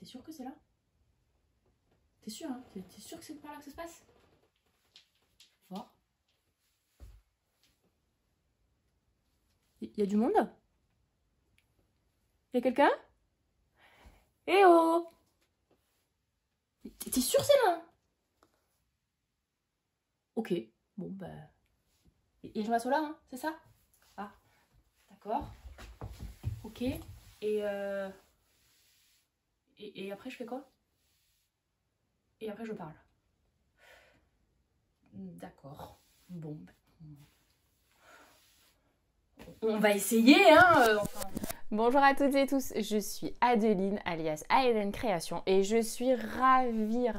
T'es sûr que c'est là? T'es sûr, hein? T'es sûr que c'est par là que ça se passe? Voir. Y a du monde? Y a quelqu'un? Eh oh! T'es sûr c'est là? Ok, bon bah... Et je m'assois là, hein, c'est ça? Ah, d'accord. Ok, et après je fais quoi? Et après je parle. D'accord. Bon, on va essayer, hein, enfin. Bonjour à toutes et tous, je suis Adeline alias Aeden Création et je suis ravie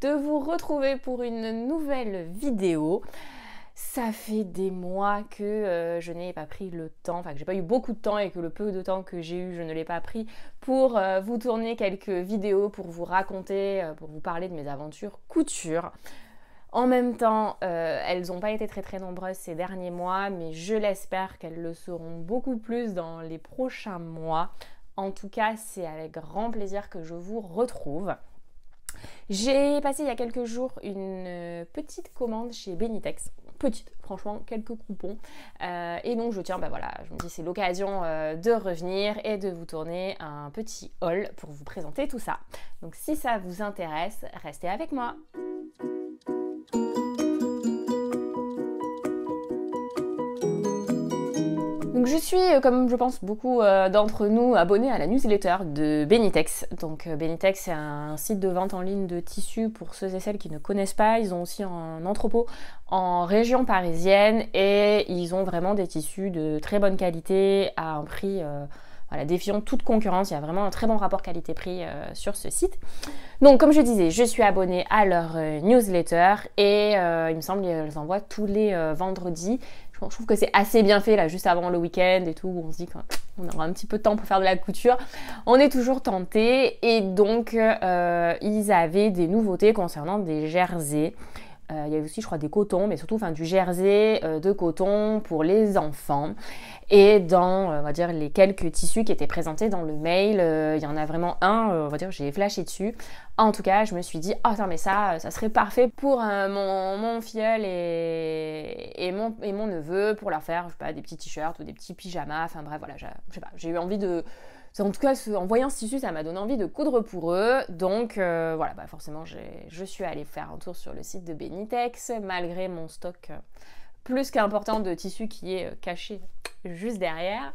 de vous retrouver pour une nouvelle vidéo. Ça fait des mois que je n'ai pas pris le temps, enfin que j'ai pas eu beaucoup de temps et que le peu de temps que j'ai eu, je ne l'ai pas pris pour vous tourner quelques vidéos, pour vous raconter, pour vous parler de mes aventures couture. En même temps, elles n'ont pas été très nombreuses ces derniers mois, mais je l'espère qu'elles le seront beaucoup plus dans les prochains mois. En tout cas, c'est avec grand plaisir que je vous retrouve. J'ai passé il y a quelques jours une petite commande chez Benitex. Petite, franchement, quelques coupons. Et donc je tiens, voilà, je me dis c'est l'occasion de revenir et de vous tourner un petit haul pour vous présenter tout ça. Donc si ça vous intéresse, restez avec moi. Donc je suis, comme je pense beaucoup d'entre nous, abonnée à la newsletter de Benitex. Donc Benitex, c'est un site de vente en ligne de tissus pour ceux et celles qui ne connaissent pas. Ils ont aussi un entrepôt en région parisienne et ils ont vraiment des tissus de très bonne qualité à un prix voilà, défiant toute concurrence. Il y a vraiment un très bon rapport qualité-prix sur ce site. Donc comme je disais, je suis abonnée à leur newsletter et il me semble qu'elles envoient tous les vendredis. Je trouve que c'est assez bien fait là, juste avant le week-end et tout, où on se dit qu'on aura un petit peu de temps pour faire de la couture. On est toujours tenté et donc ils avaient des nouveautés concernant des jerseys. Il y avait aussi, je crois, des cotons, mais surtout du jersey de coton pour les enfants. Et dans, on va dire, les quelques tissus qui étaient présentés dans le mail, il y en a vraiment un, on va dire, j'ai flashé dessus. En tout cas, je me suis dit, oh non, mais ça serait parfait pour mon filleul et mon neveu, pour leur faire, je sais pas, des petits t-shirts ou des petits pyjamas. Enfin bref, voilà, je sais pas, j'ai eu envie de... En tout cas, en voyant ce tissu, ça m'a donné envie de coudre pour eux. Donc voilà, forcément, je suis allée faire un tour sur le site de Benitex, malgré mon stock plus qu'important de tissu qui est caché juste derrière.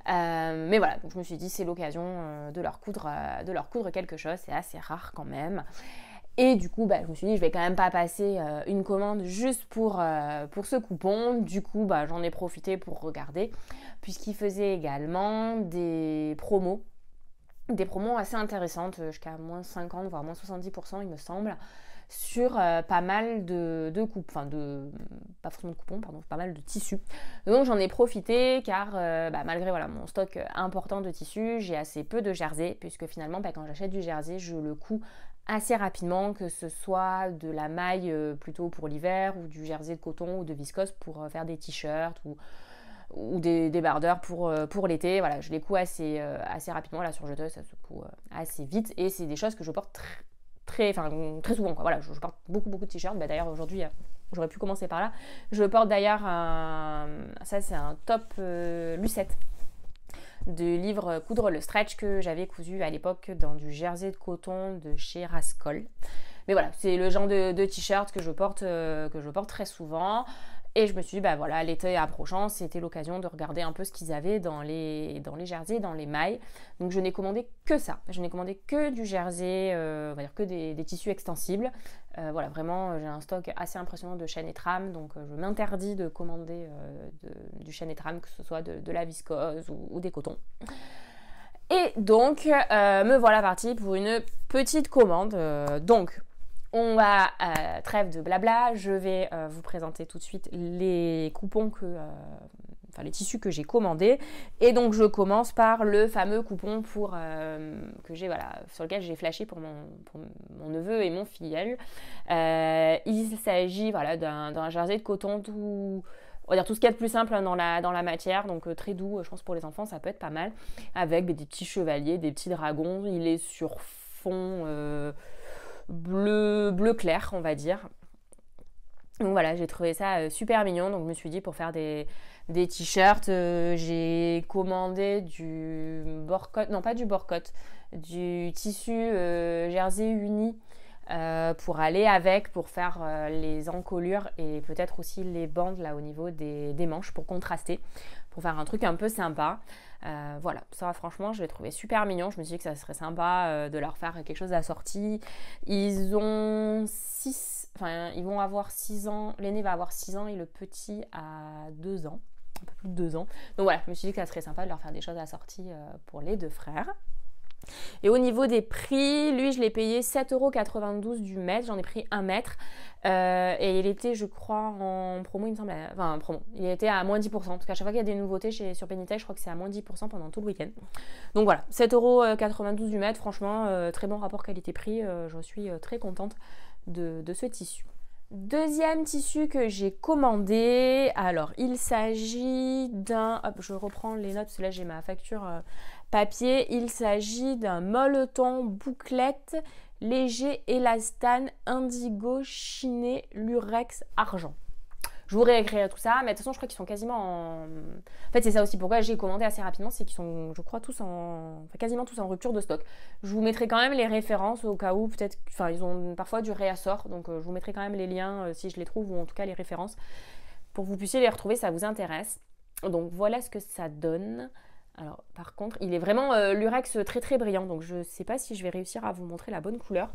Mais voilà, donc je me suis dit, c'est l'occasion de leur coudre quelque chose. C'est assez rare quand même. Et du coup, je me suis dit, je vais quand même pas passer une commande juste pour ce coupon. Du coup, j'en ai profité pour regarder, puisqu'ils faisaient également des promos assez intéressantes, jusqu'à moins 50, voire moins 70%, il me semble, sur pas mal de coupes, pas forcément de coupons, pardon, pas mal de tissus. Donc j'en ai profité car malgré mon stock important de tissus, j'ai assez peu de jersey, puisque finalement quand j'achète du jersey, je le couds assez rapidement, que ce soit de la maille plutôt pour l'hiver ou du jersey de coton ou de viscose pour faire des t-shirts ou des débardeurs pour l'été. Voilà, je les couds assez rapidement. La surjeteuse, ça se coud assez vite et c'est des choses que je porte très souvent, quoi. Voilà, je porte beaucoup de t-shirts. D'ailleurs aujourd'hui, j'aurais pu commencer par là. Je porte d'ailleurs ça c'est un top Lucette de livre Coudre le stretch que j'avais cousu à l'époque dans du jersey de coton de chez Rascol. Mais voilà, c'est le genre de t-shirt que je porte très souvent. Et je me suis dit, voilà, l'été approchant, c'était l'occasion de regarder un peu ce qu'ils avaient dans les jerseys, dans les mailles. Donc je n'ai commandé que ça. Je n'ai commandé que du jersey, on va dire que des tissus extensibles. Voilà, vraiment, j'ai un stock assez impressionnant de chaîne et trame. Donc je m'interdis de commander du chaîne et trame, que ce soit de la viscose ou des cotons. Et donc, me voilà partie pour une petite commande. Donc, on va, trêve de blabla, je vais vous présenter tout de suite les coupons les tissus que j'ai commandés. Et donc je commence par le fameux coupon que j'ai, sur lequel j'ai flashé pour mon neveu et mon filleul. Il s'agit d'un jersey de coton tout on va dire tout ce qu'il y a de plus simple dans la matière, donc très doux, je pense pour les enfants ça peut être pas mal, avec des petits chevaliers, des petits dragons. Il est sur fond bleu clair, on va dire. Donc voilà, j'ai trouvé ça super mignon, donc je me suis dit pour faire des t-shirts, j'ai commandé du borcotte, non pas du borcotte, du tissu jersey uni pour aller avec, pour faire les encolures et peut-être aussi les bandes là au niveau des manches pour contraster, pour faire un truc un peu sympa. Voilà, ça franchement je l'ai trouvé super mignon. Je me suis dit que ça serait sympa de leur faire quelque chose d'assorti. Ils ont ils vont avoir 6 ans, l'aîné va avoir 6 ans et le petit a 2 ans, un peu plus de 2 ans. Donc voilà, je me suis dit que ça serait sympa de leur faire des choses assorties pour les 2 frères. Et au niveau des prix, lui je l'ai payé 7,92 € du mètre, j'en ai pris 1 mètre et il était je crois en promo il me semble, enfin en promo, il était à moins 10% parce qu'à chaque fois qu'il y a des nouveautés sur Benitex je crois que c'est à moins 10% pendant tout le week-end. Donc voilà, 7,92 € du mètre, franchement très bon rapport qualité-prix, je suis très contente de ce tissu. Deuxième tissu que j'ai commandé, alors il s'agit d'un, hop je reprends les notes parce que là j'ai ma facture papier, il s'agit d'un molleton bouclette léger élastane indigo chiné lurex argent. Je vous réécrirai tout ça, mais de toute façon je crois qu'ils sont quasiment en... En fait c'est ça aussi pourquoi j'ai commandé assez rapidement, c'est qu'ils sont je crois tous quasiment tous en rupture de stock. Je vous mettrai quand même les références au cas où peut-être, enfin ils ont parfois du réassort, donc je vous mettrai quand même les liens si je les trouve, ou en tout cas les références, pour que vous puissiez les retrouver, ça vous intéresse. Donc voilà ce que ça donne. Alors par contre il est vraiment lurex très très brillant, donc je sais pas si je vais réussir à vous montrer la bonne couleur.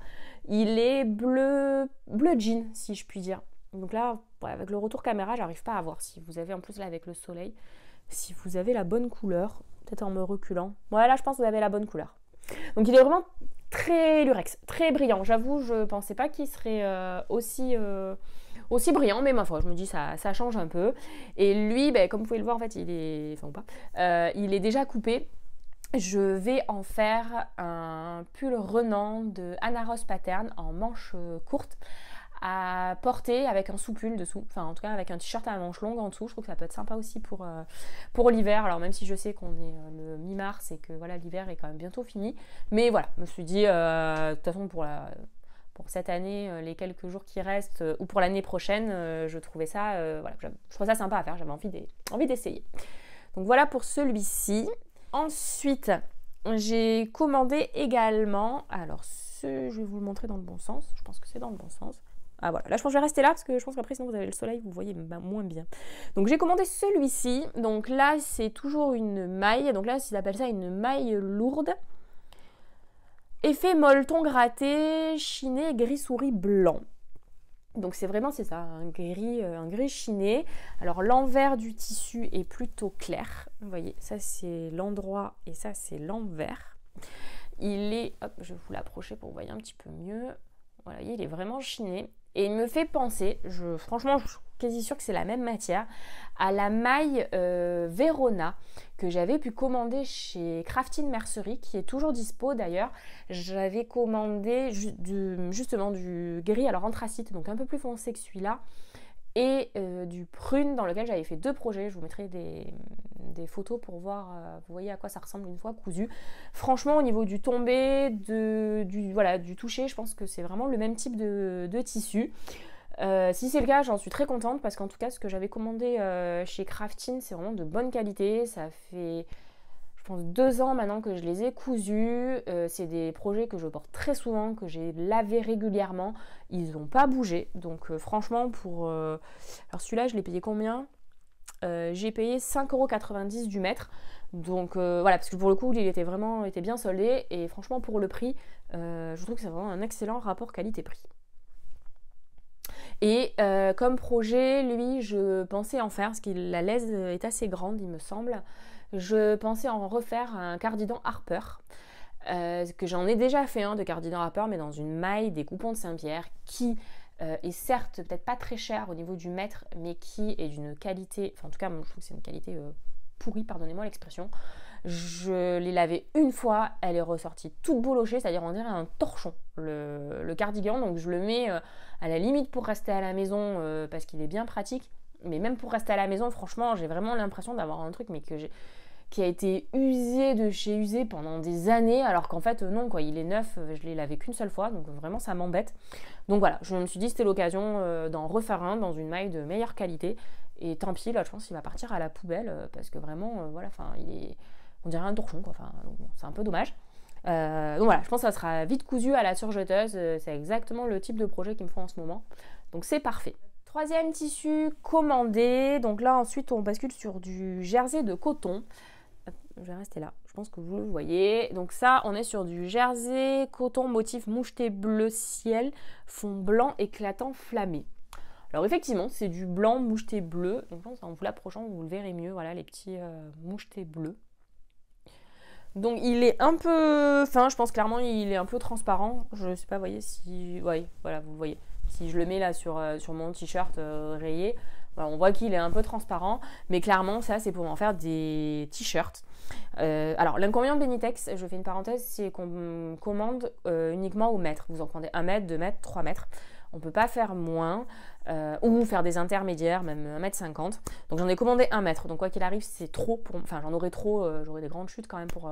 Il est bleu jean si je puis dire. Donc là, ouais, avec le retour caméra, j'arrive pas à voir si vous avez en plus là avec le soleil, si vous avez la bonne couleur, peut-être en me reculant. Ouais, là je pense que vous avez la bonne couleur. Donc il est vraiment très lurex, très brillant. J'avoue, je pensais pas qu'il serait aussi brillant, mais ma foi, je me dis ça change un peu. Et lui, comme vous pouvez le voir en fait, il est, enfin ou pas, il est déjà coupé. Je vais en faire un pull Renan de Anna Rose Pattern en manches courtes, à porter avec un sous-pull dessous, enfin en tout cas avec un t-shirt à manches longues en dessous. Je trouve que ça peut être sympa aussi pour l'hiver, alors même si je sais qu'on est le mi-mars et que voilà l'hiver est quand même bientôt fini, mais voilà, je me suis dit de toute façon pour cette année, les quelques jours qui restent, ou pour l'année prochaine, je trouvais ça, voilà, je trouvais ça sympa à faire, j'avais envie d'essayer. Donc voilà pour celui-ci. Ensuite, j'ai commandé également, alors je vais vous le montrer dans le bon sens, je pense que c'est dans le bon sens. Ah voilà, là je pense que je vais rester là parce que je pense qu'après sinon vous avez le soleil, vous voyez moins bien. Donc j'ai commandé celui-ci, donc là c'est toujours une maille, donc là ils appellent ça une maille lourde. Effet molleton gratté, chiné, gris souris blanc. Donc c'est ça, un gris chiné. Alors l'envers du tissu est plutôt clair, vous voyez, ça c'est l'endroit et ça c'est l'envers. Il est, hop, je vais vous l'approcher pour que vous voyez un petit peu mieux. Voilà, il est vraiment chiné. Et il me fait penser, franchement, je suis quasi sûre que c'est la même matière, à la maille Verona que j'avais pu commander chez Crafting Mercerie, qui est toujours dispo d'ailleurs. J'avais commandé justement du gris, alors anthracite, donc un peu plus foncé que celui-là, et du prune dans lequel j'avais fait 2 projets. Je vous mettrai des photos pour voir, vous voyez à quoi ça ressemble une fois cousu. Franchement au niveau du tombé, du toucher, je pense que c'est vraiment le même type de tissu. Si c'est le cas, j'en suis très contente parce qu'en tout cas ce que j'avais commandé chez Crafting, c'est vraiment de bonne qualité. Ça fait je pense 2 ans maintenant que je les ai cousus. C'est des projets que je porte très souvent, que j'ai lavé régulièrement. Ils n'ont pas bougé. Donc franchement alors celui-là je l'ai payé combien ? J'ai payé 5,90 € du mètre. Donc voilà, parce que pour le coup il était bien soldé. Et franchement pour le prix, je trouve que c'est vraiment un excellent rapport qualité-prix. Et comme projet, lui, je pensais en faire, parce que la laise est assez grande, il me semble. Je pensais en refaire un cardigan Harper, que j'en ai déjà fait un de cardigan Harper, mais dans une maille des coupons de Saint-Pierre, qui est certes peut-être pas très cher au niveau du mètre, mais qui est d'une qualité, enfin en tout cas, moi, je trouve que c'est une qualité pourrie, pardonnez-moi l'expression. Je l'ai lavé une fois, elle est ressortie toute boulochée, c'est-à-dire on dirait un torchon, le cardigan. Donc je le mets à la limite pour rester à la maison parce qu'il est bien pratique. Mais même pour rester à la maison, franchement, j'ai vraiment l'impression d'avoir un truc qui a été usé de chez usé pendant des années, alors qu'en fait non quoi, il est neuf, je l'ai lavé qu'une seule fois, donc vraiment ça m'embête. Donc voilà, je me suis dit c'était l'occasion d'en refaire un dans une maille de meilleure qualité, et tant pis, là je pense qu'il va partir à la poubelle, parce que vraiment, voilà, enfin on dirait un torchon quoi, enfin bon, c'est un peu dommage. Donc voilà, je pense que ça sera vite cousu à la surjeteuse, c'est exactement le type de projet qu'il me faut en ce moment, donc c'est parfait. Troisième tissu commandé, donc là ensuite on bascule sur du jersey de coton. Je vais rester là, je pense que vous le voyez. Donc ça, on est sur du jersey, coton, motif moucheté bleu ciel, fond blanc éclatant flammé. Alors effectivement, c'est du blanc moucheté bleu. Donc en vous l'approchant, vous le verrez mieux. Voilà les petits mouchetés bleus. Donc il est un peu fin, je pense clairement il est un peu transparent. Je sais pas, vous voyez si... Oui, voilà, vous le voyez. Si je le mets là sur mon t-shirt rayé, voilà, on voit qu'il est un peu transparent. Mais clairement, ça c'est pour en faire des t-shirts. Alors l'inconvénient de Benitex, je fais une parenthèse, c'est qu'on commande uniquement au mètre. Vous en commandez 1 mètre, 2 mètres, 3 mètres. On ne peut pas faire moins ou faire des intermédiaires, même 1,50 m. Donc j'en ai commandé 1 mètre. Donc quoi qu'il arrive, c'est trop pour... Enfin j'en aurais trop, j'aurais des grandes chutes quand même pour...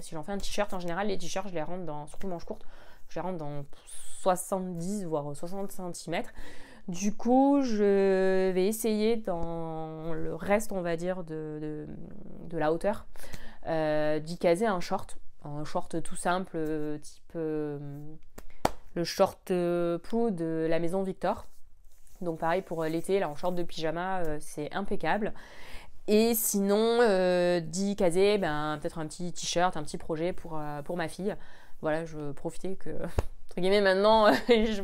si j'en fais un t-shirt, en général les t-shirts je les rentre dans, surtout manches courtes, je les rentre dans 70 voire 60 cm. Du coup je vais essayer dans le reste on va dire de la hauteur d'y caser un short tout simple type... le short Pou de la maison Victor. Donc pareil pour l'été, là en short de pyjama, c'est impeccable. Et sinon, d'y caser peut-être un petit t-shirt, un petit projet pour ma fille. Voilà, je profitais que, entre guillemets, maintenant, je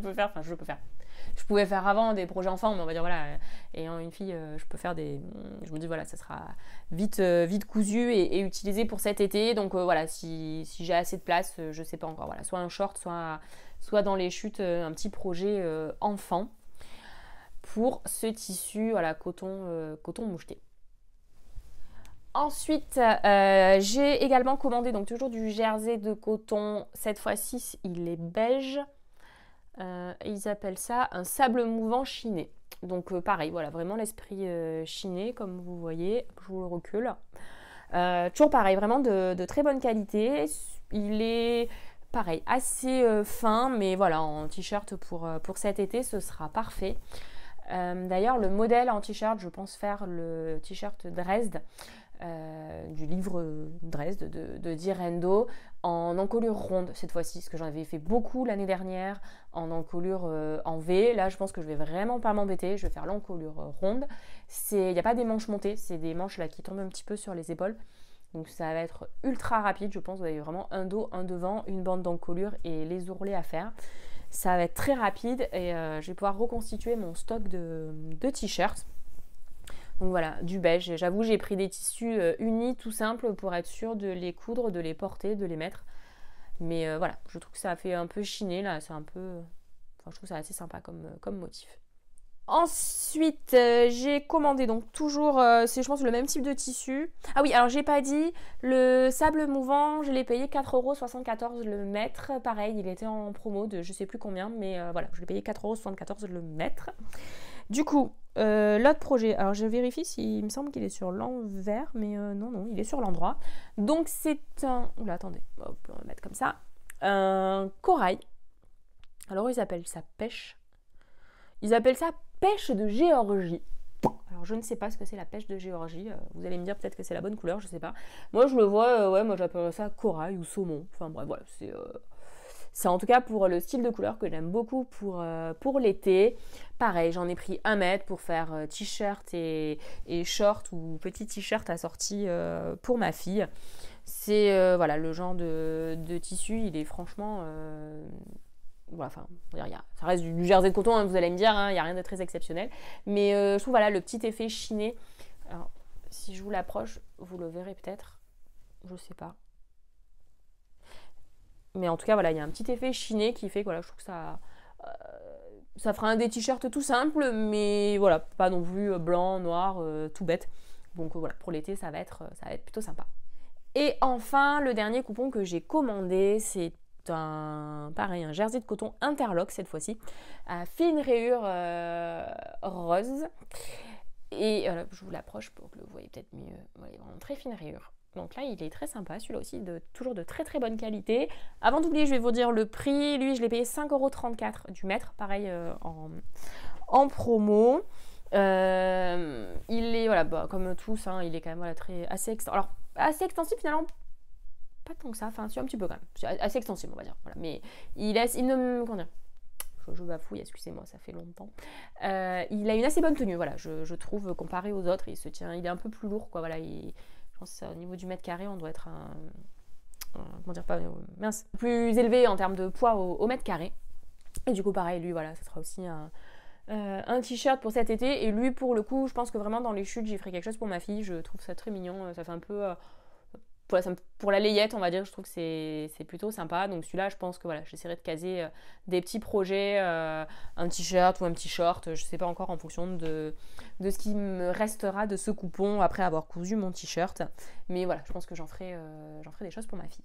pouvais faire avant des projets enfants, mais on va dire, voilà, ayant une fille, je peux faire des... Je me dis, voilà, ça sera vite cousu et utilisé pour cet été. Donc voilà, si j'ai assez de place, je sais pas encore. Voilà, soit un short, soit dans les chutes, un petit projet enfant pour ce tissu, voilà, coton moucheté. Ensuite, j'ai également commandé donc toujours du jersey de coton. Cette fois-ci, il est beige. Ils appellent ça un sable mouvant chiné. Donc pareil, voilà, vraiment l'esprit chiné, comme vous voyez. Je vous le recule. Toujours pareil, vraiment de très bonne qualité. Il est pareil, assez fin, mais voilà, en t-shirt pour cet été, ce sera parfait. D'ailleurs, le modèle en t-shirt, je pense faire le t-shirt Dresde. Du livre Dresde de Direndo en encolure ronde cette fois-ci, parce que j'en avais fait beaucoup l'année dernière en encolure en V. Là je pense que je vais vraiment pas m'embêter, je vais faire l'encolure ronde. Il n'y a pas des manches montées, c'est des manches là qui tombent un petit peu sur les épaules, donc ça va être ultra rapide. Je pense que vous avez vraiment un dos, un devant, une bande d'encolure et les ourlets à faire. Ça va être très rapide et je vais pouvoir reconstituer mon stock de t-shirts. Donc voilà, du beige. J'avoue, j'ai pris des tissus unis tout simples pour être sûre de les coudre, de les porter, de les mettre. Mais voilà, je trouve que ça a fait un peu chiner là. C'est un peu... Enfin, je trouve ça assez sympa comme motif. Ensuite, j'ai commandé donc toujours, c'est je pense le même type de tissu. Ah oui, alors j'ai pas dit, le sable mouvant, je l'ai payé 4,74 € le mètre. Pareil, il était en promo de je sais plus combien, mais voilà, je l'ai payé 4,74 € le mètre. Du coup, l'autre projet, alors je vérifie s'il me semble qu'il est sur l'envers, mais non, il est sur l'endroit. Donc c'est un... Oula, attendez, hop, on va mettre comme ça. Un corail. Alors ils appellent ça pêche. Ils appellent ça pêche de Géorgie. Alors je ne sais pas ce que c'est la pêche de Géorgie. Vous allez me dire peut-être que c'est la bonne couleur, je sais pas. Moi je le vois, ouais, moi j'appelle ça corail ou saumon. Enfin bref, voilà, c'est en tout cas pour le style de couleur que j'aime beaucoup pour l'été. Pareil, j'en ai pris 1 mètre pour faire t-shirt et short ou petit t-shirt assorti pour ma fille. C'est voilà, le genre de tissu, il est franchement... Voilà, enfin, ça reste du jersey de coton, hein, vous allez me dire, hein, il n'y a rien de très exceptionnel. Mais je trouve voilà, le petit effet chiné. Alors, si je vous l'approche, vous le verrez peut-être. Je sais pas. Mais en tout cas, voilà, il y a un petit effet chiné qui fait que voilà, je trouve que ça fera un des t-shirts tout simple, mais voilà, pas non plus blanc, noir, tout bête. Donc voilà, pour l'été, ça va être plutôt sympa. Et enfin, le dernier coupon que j'ai commandé, c'est pareil, un jersey de coton interlock cette fois-ci, à fine rayure rose. Et je vous l'approche pour que vous voyez peut-être mieux. Voilà, vraiment très fine rayure. Donc là, il est très sympa. Celui-là aussi, toujours de très très bonne qualité. Avant d'oublier, je vais vous dire le prix. Lui, je l'ai payé 5,34 € du mètre. Pareil, en promo. Il est, voilà, bah, comme tous, hein, il est quand même voilà, assez extensif finalement. Pas tant que ça, enfin, un petit peu quand même. C'est assez extensible, on va dire. Voilà. Mais il ne... Comment dire, je bafouille, excusez-moi, ça fait longtemps. Il a une assez bonne tenue, voilà, je trouve, comparé aux autres. Il se tient, il est un peu plus lourd, quoi. Voilà, je pense qu'au niveau du mètre carré, on doit être comment dire, pas mince, plus élevé en termes de poids au mètre carré. Et du coup, pareil, lui, voilà, ça sera aussi un t-shirt pour cet été. Et lui, pour le coup, je pense que vraiment dans les chutes, j'y ferai quelque chose pour ma fille. Je trouve ça très mignon. Ça fait un peu... pour la layette, on va dire, je trouve que c'est plutôt sympa. Donc celui-là, je pense que voilà, j'essaierai de caser des petits projets, un t-shirt ou un petit short. Je sais pas encore en fonction de ce qui me restera de ce coupon après avoir cousu mon t-shirt. Mais voilà, je pense que j'en ferai des choses pour ma fille.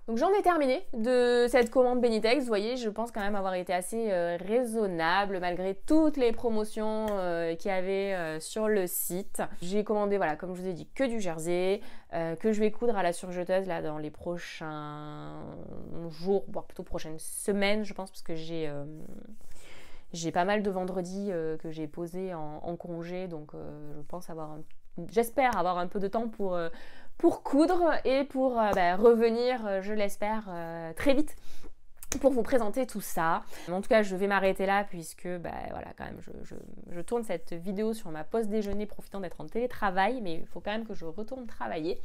Donc j'en ai terminé de cette commande Benitex. Vous voyez, je pense quand même avoir été assez raisonnable malgré toutes les promotions qu'il y avait sur le site. J'ai commandé, voilà, comme je vous ai dit, que du jersey, que je vais coudre à la surjeteuse là dans les prochains jours, voire plutôt prochaines semaines, je pense, parce que j'ai pas mal de vendredis que j'ai posé en congé, donc je pense j'espère avoir un peu de temps pour coudre et pour revenir, je l'espère, très vite pour vous présenter tout ça. En tout cas, je vais m'arrêter là puisque voilà, quand même, je tourne cette vidéo sur ma pause déjeuner profitant d'être en télétravail, mais il faut quand même que je retourne travailler.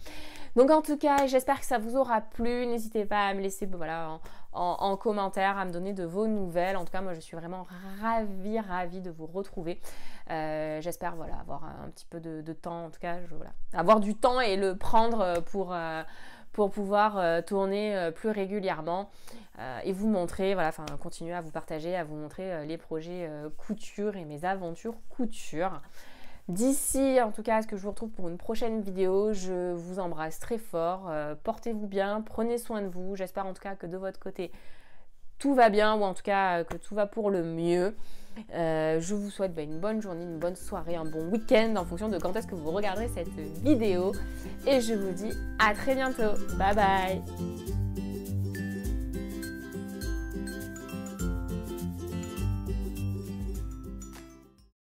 Donc en tout cas, j'espère que ça vous aura plu. N'hésitez pas à me laisser voilà, en commentaire, à me donner de vos nouvelles. En tout cas, moi, je suis vraiment ravie de vous retrouver. J'espère voilà, avoir un petit peu de temps, en tout cas, voilà, avoir du temps et le prendre pour pouvoir tourner plus régulièrement et vous montrer, voilà, enfin continuer à vous partager, à vous montrer les projets couture et mes aventures couture. D'ici, en tout cas, à ce que je vous retrouve pour une prochaine vidéo, je vous embrasse très fort, portez-vous bien, prenez soin de vous, j'espère en tout cas que de votre côté tout va bien, ou en tout cas que tout va pour le mieux. Je vous souhaite une bonne journée, une bonne soirée, un bon week-end en fonction de quand est-ce que vous regarderez cette vidéo. Et je vous dis à très bientôt. Bye bye!